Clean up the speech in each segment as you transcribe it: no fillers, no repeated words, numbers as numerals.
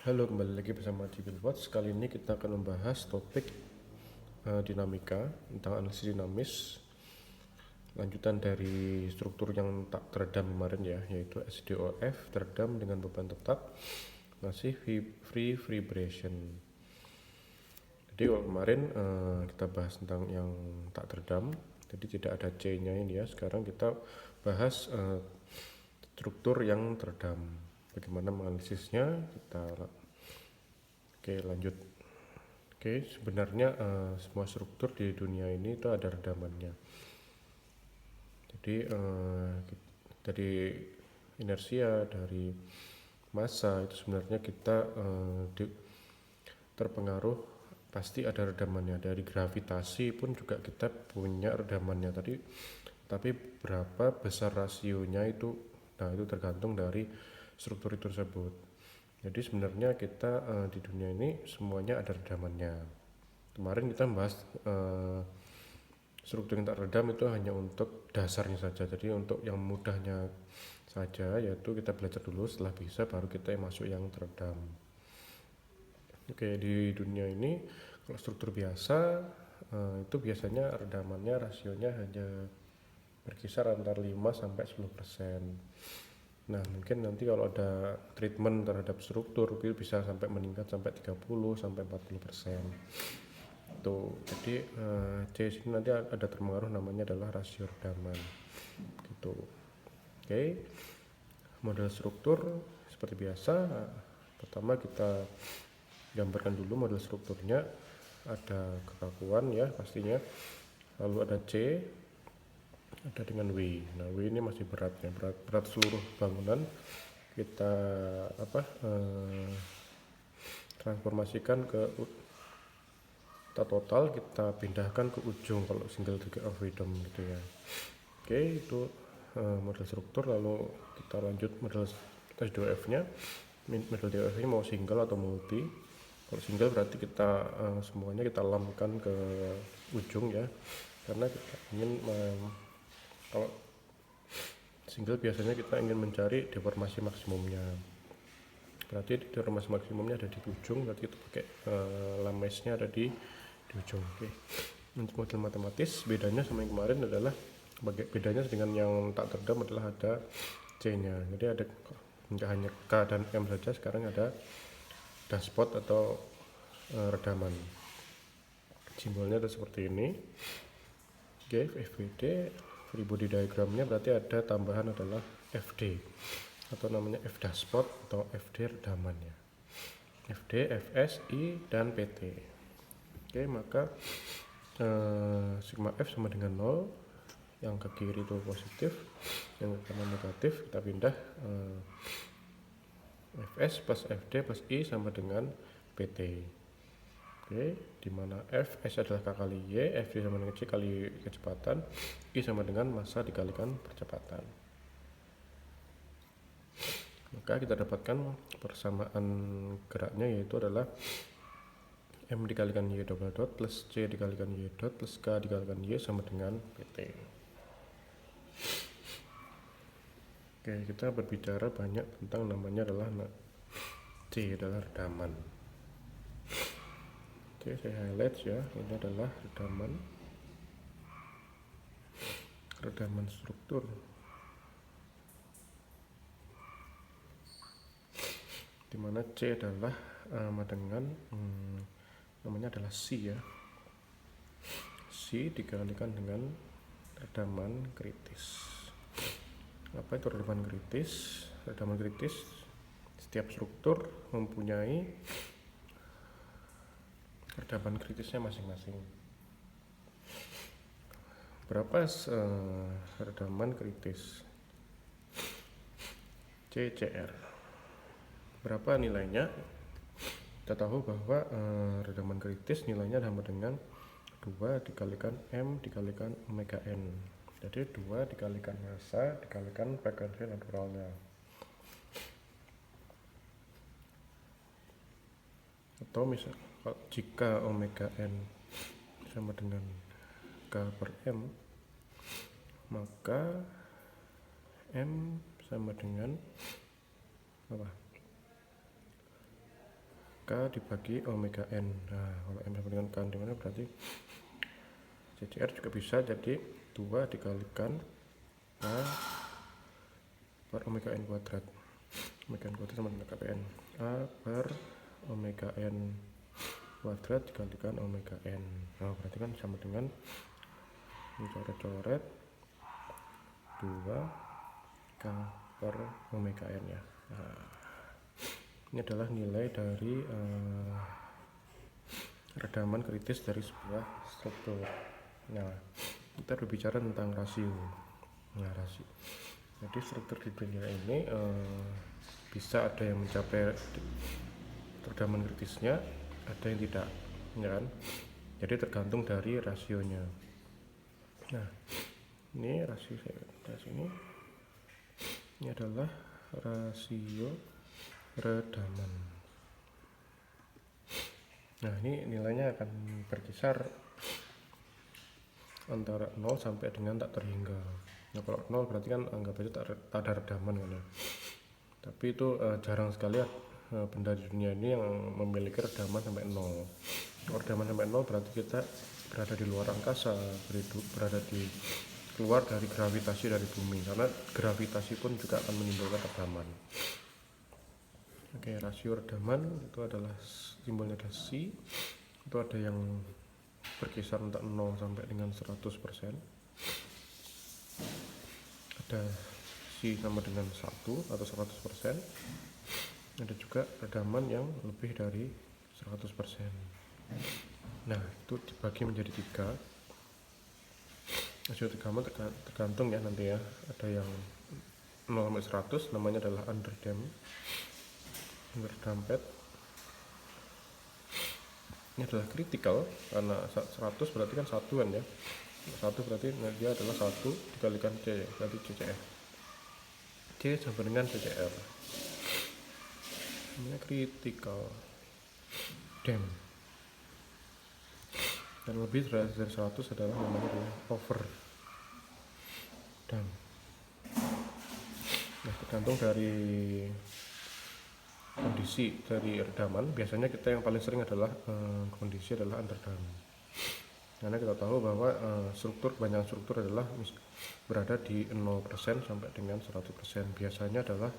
Halo, kembali lagi bersama di Billboards. Kali ini kita akan membahas topik dinamika, tentang analisis dinamis, lanjutan dari struktur yang tak teredam kemarin ya, yaitu SDOF, teredam dengan beban tetap, masih free vibration. Jadi kalau kemarin kita bahas tentang yang tak teredam, jadi tidak ada C-nya ini ya. Sekarang kita bahas struktur yang teredam. Bagaimana menganalisisnya? Oke, lanjut. Oke, sebenarnya semua struktur di dunia ini itu ada redamannya. Jadi dari inersia, dari massa itu sebenarnya kita terpengaruh, pasti ada redamannya. Dari gravitasi pun juga kita punya redamannya tadi. Tapi berapa besar rasionya itu, nah itu tergantung dari struktur itu tersebut. Jadi sebenarnya kita di dunia ini semuanya ada redamannya. Kemarin kita membahas struktur yang tak redam itu hanya untuk dasarnya saja. Jadi untuk yang mudahnya saja, yaitu kita belajar dulu, setelah bisa baru kita masuk yang teredam. Oke, di dunia ini kalau struktur biasa itu biasanya redamannya rasionya hanya berkisar antara 5 sampai 10%. Nah, mungkin nanti kalau ada treatment terhadap struktur itu bisa sampai meningkat sampai 30 sampai 40%. Tuh, jadi C sini nanti ada terpengaruh, namanya adalah rasio redaman. Gitu. Oke. Model struktur seperti biasa. Pertama kita gambarkan dulu model strukturnya. Ada kekakuan ya pastinya. Lalu ada C, ada dengan W. Nah, W ini masih beratnya, berat seluruh bangunan. Kita transformasikan ke kita total, kita pindahkan ke ujung kalau single degree of freedom gitu ya. Oke, itu model struktur. Lalu kita lanjut model S2F nya. Model DOF nya mau single atau multi. Kalau single berarti kita semuanya kita lamkan ke ujung ya, karena kita ingin kalau single biasanya kita ingin mencari deformasi maksimumnya. Berarti deformasi maksimumnya ada di ujung, berarti kita pakai lamesnya ada di ujung. Oke. Untuk model matematis bedanya sama yang kemarin adalah bedanya dengan yang tak teredam adalah ada C-nya. Jadi ada tidak hanya K dan M saja, sekarang ada dashboard atau redaman. Simbolnya ada seperti ini. Oke, FBD free body diagramnya berarti ada tambahan adalah FD atau namanya F dashboard atau FD redamannya. FD, FS, I, dan PT. Oke, maka sigma F sama dengan 0, yang ke kiri itu positif, yang ke kanan negatif. Kita pindah Fs plus Fd plus I sama dengan PT. Oke, dimana Fs adalah K kali Y, Fd sama dengan C kali kecepatan, I sama dengan massa dikalikan percepatan. Maka kita dapatkan persamaan geraknya, yaitu adalah M dikalikan Y double dot plus C dikalikan Y dot plus K dikalikan Y sama dengan PT. Oke, kita berbicara banyak tentang namanya adalah C adalah redaman. Oke, saya highlight ya, ini adalah redaman struktur. Dimana C adalah sama dengan namanya adalah C ya. C dikalikan dengan redaman kritis. Apa itu redaman kritis? Redaman kritis, setiap struktur mempunyai redaman kritisnya masing-masing. Berapa redaman kritis? CCR. Berapa nilainya? Kita tahu bahwa redaman kritis nilainya sama dengan 2 dikalikan M dikalikan omega N. Jadi 2 dikalikan massa dikalikan frekuensi naturalnya. Atau misalnya jika omega N sama dengan K per M, maka M sama dengan apa? K dibagi omega N. Nah, kalau M sama dengan K dimana berarti CCR juga bisa jadi 2 dikalikan K per omega N kuadrat. Omega N kuadrat sama dengan KPN. A per omega N kuadrat dikalikan omega N. Nah, berarti kan sama dengan coret-coret 2 K per omega N ya. Nah, ini adalah nilai dari redaman kritis dari sebuah struktur. Nah, kita berbicara tentang rasio. Nah, rasio. Jadi struktur hidrogennya ini bisa ada yang mencapai redaman kritisnya, ada yang tidak, ya kan? Jadi tergantung dari rasionya. Nah, ini rasio ini. Ini adalah rasio redaman. Nah, ini nilainya akan berkisar antara 0 sampai dengan tak terhingga. Nah, kalau 0 berarti kan anggap aja tak ada redaman kan ya. Tapi itu jarang sekali benda di dunia ini yang memiliki redaman sampai 0. Kalau redaman sampai 0 berarti kita berada di luar angkasa, berada di keluar dari gravitasi dari bumi, karena gravitasi pun juga akan menimbulkan redaman. Oke, rasio redaman itu adalah simbolnya ada C. Itu ada yang berkisar antara 0 sampai dengan 100%. Ada C sama dengan 1 atau 100%. Ada juga redaman yang lebih dari 100%. Nah, itu dibagi menjadi 3. Rasio redaman tergantung ya nanti ya. Ada yang 0 sampai 100 namanya adalah underdamped. Ini adalah critical karena 100 berarti kan satuan ya. 1 berarti dia adalah 1 dikalikan C, berarti CCR. C sama dengan CCR. Ini critical dam. Dan lebih dari 100 adalah namanya adalah over dam. Nah, tergantung dari kondisi dari redaman. Biasanya kita yang paling sering adalah kondisi adalah underdam, karena kita tahu bahwa kebanyakan struktur adalah berada di 0% sampai dengan 100%. Biasanya adalah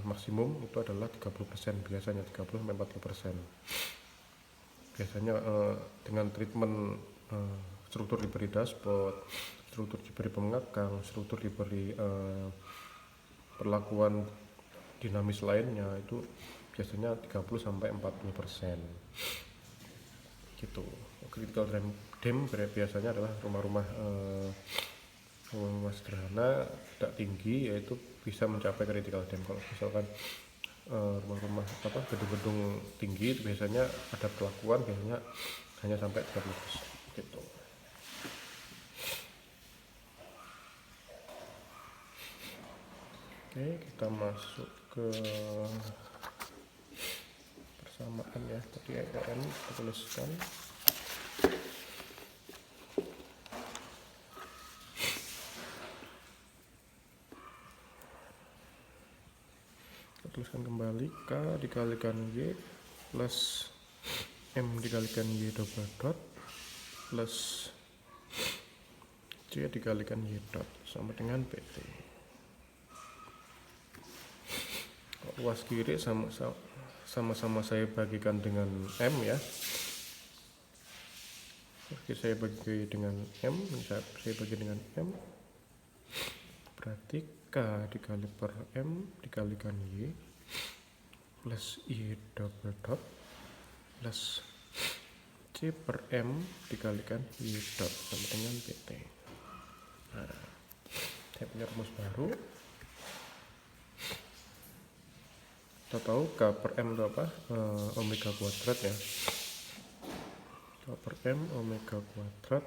maksimum itu adalah 30%, biasanya 30-40%. Biasanya dengan treatment struktur diberi dashboard, struktur diberi pengakang, struktur diberi perlakuan dinamis lainnya, itu biasanya 30-40% gitu. Critical dam biasanya adalah rumah-rumah sederhana tidak tinggi, yaitu bisa mencapai critical dam. Kalau misalkan rumah-rumah gedung-gedung tinggi itu biasanya ada perlakuan biasanya hanya sampai 30% gitu. Oke, kita masuk ke persamaan ya. Tadi EN kita tuliskan. Kita tuliskan kembali K dikalikan Y plus M dikalikan Y double dot plus C dikalikan Y dot sama dengan PT. Luas kiri sama-sama saya bagikan dengan M ya. Oke, saya bagi dengan M, saya bagi dengan M. Berarti K dikali per M dikalikan Y plus Y double dot plus C per M dikalikan Y dot sama dengan PT. Nah, saya punya rumus baru. Kita tahu K per M itu apa? Omega kuadrat ya. K per M omega kuadrat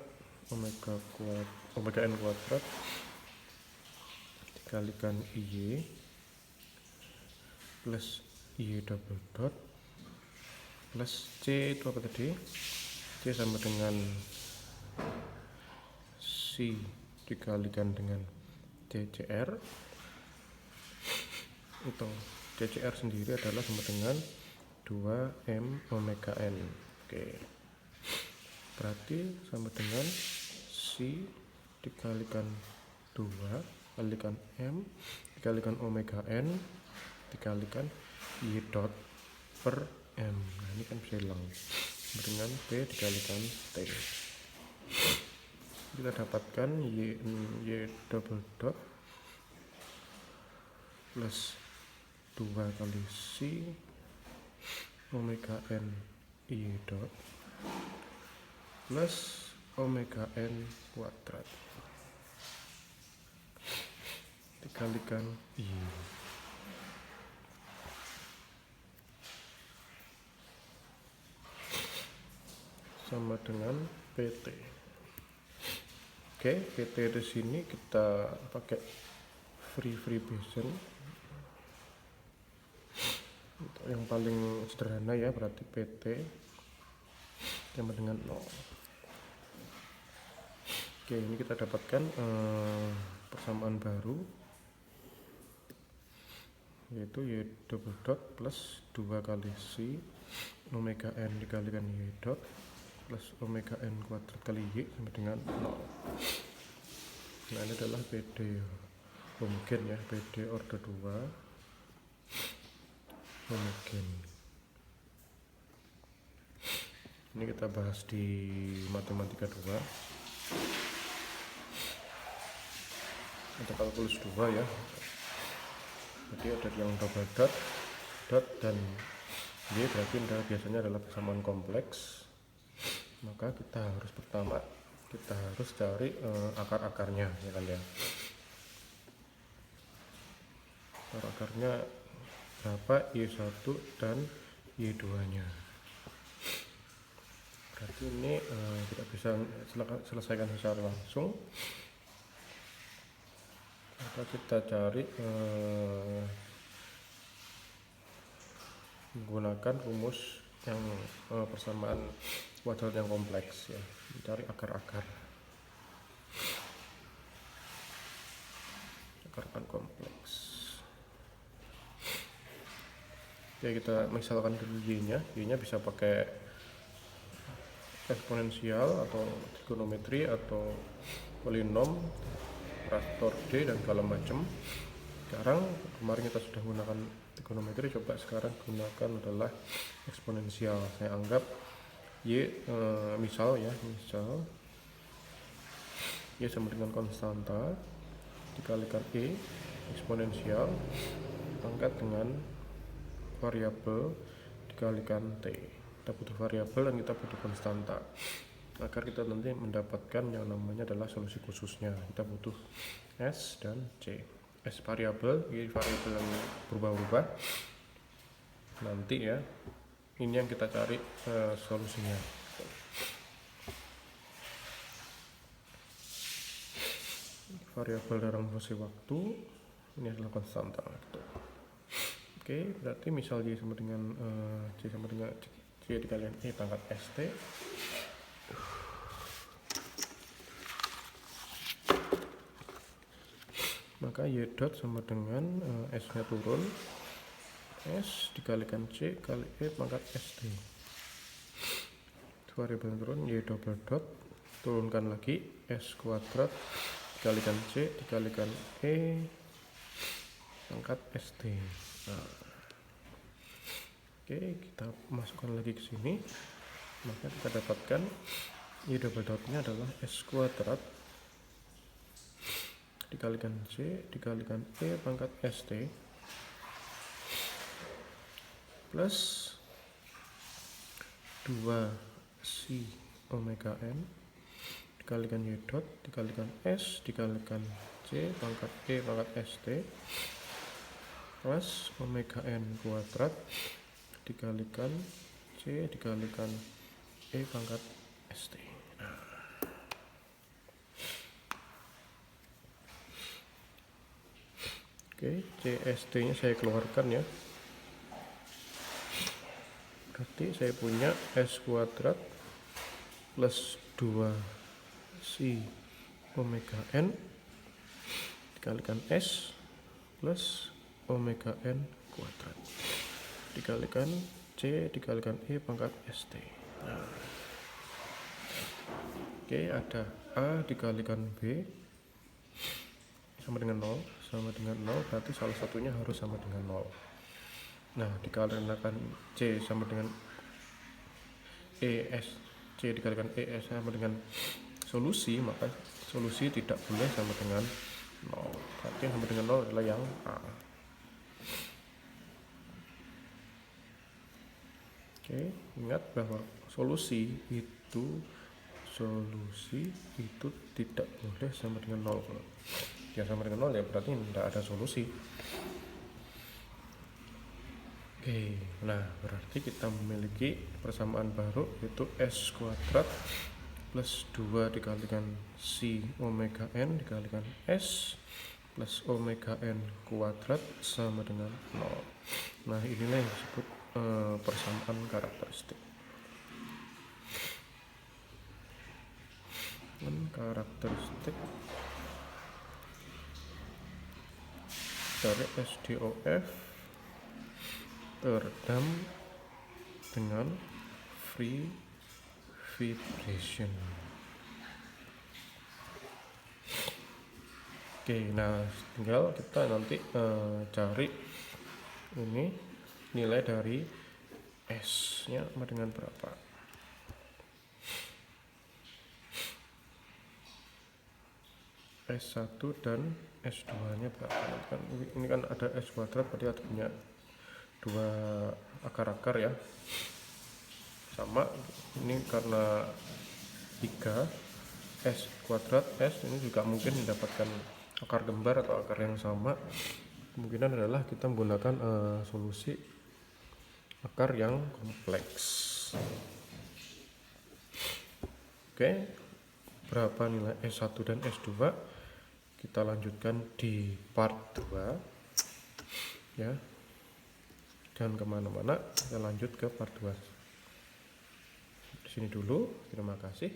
omega N kuadrat dikalikan Y plus Y double dot plus C itu apa tadi? C sama dengan C dikalikan dengan CCR, itu CCR sendiri adalah sama dengan 2 M omega N. Oke, berarti sama dengan C dikalikan 2 kalikan M dikalikan omega N dikalikan Y dot per M. Nah ini kan bisa hilang dengan P dikalikan T. Kita dapatkan Y double dot plus 2 kali C omega N Y dot plus omega N kuadrat dikalikan Y sama dengan PT. Oke, PT di sini kita pakai free Boolean yang paling sederhana ya, berarti PT sama dengan 0. Oke, ini kita dapatkan persamaan baru, yaitu Y double dot plus 2 kali C omega N dikalikan Y dot plus omega N kuadrat kali Y sama dengan 0. Nah ini adalah PD homogen ya, PD order 2 homogen. Ini kita bahas di matematika 2 atau kalkulus 2 ya. Jadi ada yang double dot dan Y berarti biasanya adalah persamaan kompleks. Maka kita harus cari akar-akarnya ya kan ya. Akar-akarnya berapa Y1 dan Y2 nya. Berarti ini kita bisa selesaikan secara langsung. Maka kita cari menggunakan rumus yang persamaan kuadrat yang kompleks ya, mencari akar-akar kompleks. Oke, kita misalkan dulu Y-nya bisa pakai eksponensial atau trigonometri atau polinom, operator D dan segala macam. Sekarang kemarin kita sudah menggunakan trigonometri, coba sekarang gunakan adalah eksponensial. Saya anggap misal Y sama dengan konstanta dikalikan eksponensial pangkat dengan variabel dikalikan T. Kita butuh variabel dan kita butuh konstanta agar kita nanti mendapatkan yang namanya adalah solusi khususnya. Kita butuh S dan C. S variabel, Y variabel yang berubah-ubah nanti ya. Ini yang kita cari solusinya. Variabel dalam fungsi waktu ini adalah konstanta. Oke, berarti misal Y sama dengan C sama dengan C dikalikan E pangkat ST. Maka Y dot sama dengan S nya turun, S dikalikan C kali E pangkat ST. Variabel turun, Y double dot turunkan lagi, S kuadrat dikalikan C dikalikan E pangkat ST. Nah, oke, kita masukkan lagi ke sini, maka kita dapatkan Y double dotnya adalah S kuadrat dikalikan C dikalikan E pangkat ST plus 2 C omega N dikalikan Y dot dikalikan S dikalikan C pangkat E pangkat ST plus omega N kuadrat dikalikan C dikalikan E pangkat ST. Oke, CST nya saya keluarkan ya. Berarti saya punya S kuadrat plus 2C omega N dikalikan S plus omega N kuadrat dikalikan C dikalikan E pangkat ST. Nah. Oke, ada A dikalikan B sama dengan 0, sama dengan 0 berarti salah satunya harus sama dengan 0. Nah, dikarenakan C sama dengan ES, C dikalikan ES sama dengan solusi, maka solusi tidak boleh sama dengan 0. Berarti yang sama dengan 0 adalah yang A. Oke, ingat bahwa solusi itu tidak boleh sama dengan 0. Kalau ya sama dengan 0 ya berarti tidak ada solusi. Oke, nah berarti kita memiliki persamaan baru yaitu S kuadrat plus 2 dikalikan si omega n dikalikan S plus omega n kuadrat sama dengan 0. Nah inilah yang disebut persamaan karakteristik. Karakteristik dari SDOF teredam dengan free vibration. Oke, nah tinggal kita nanti cari ini nilai dari S nya sama dengan berapa. S1 dan S2 nya berapa. Ini kan ada S kuadrat berarti ada punya dua akar-akar ya, sama ini karena 3 S kuadrat S ini juga mungkin mendapatkan akar kembar atau akar yang sama. Kemungkinan adalah kita menggunakan solusi akar yang kompleks. Oke, berapa nilai S1 dan S2 kita lanjutkan di part 2 ya. Dan kemana-mana kita lanjut ke part 2. Di sini dulu, terima kasih.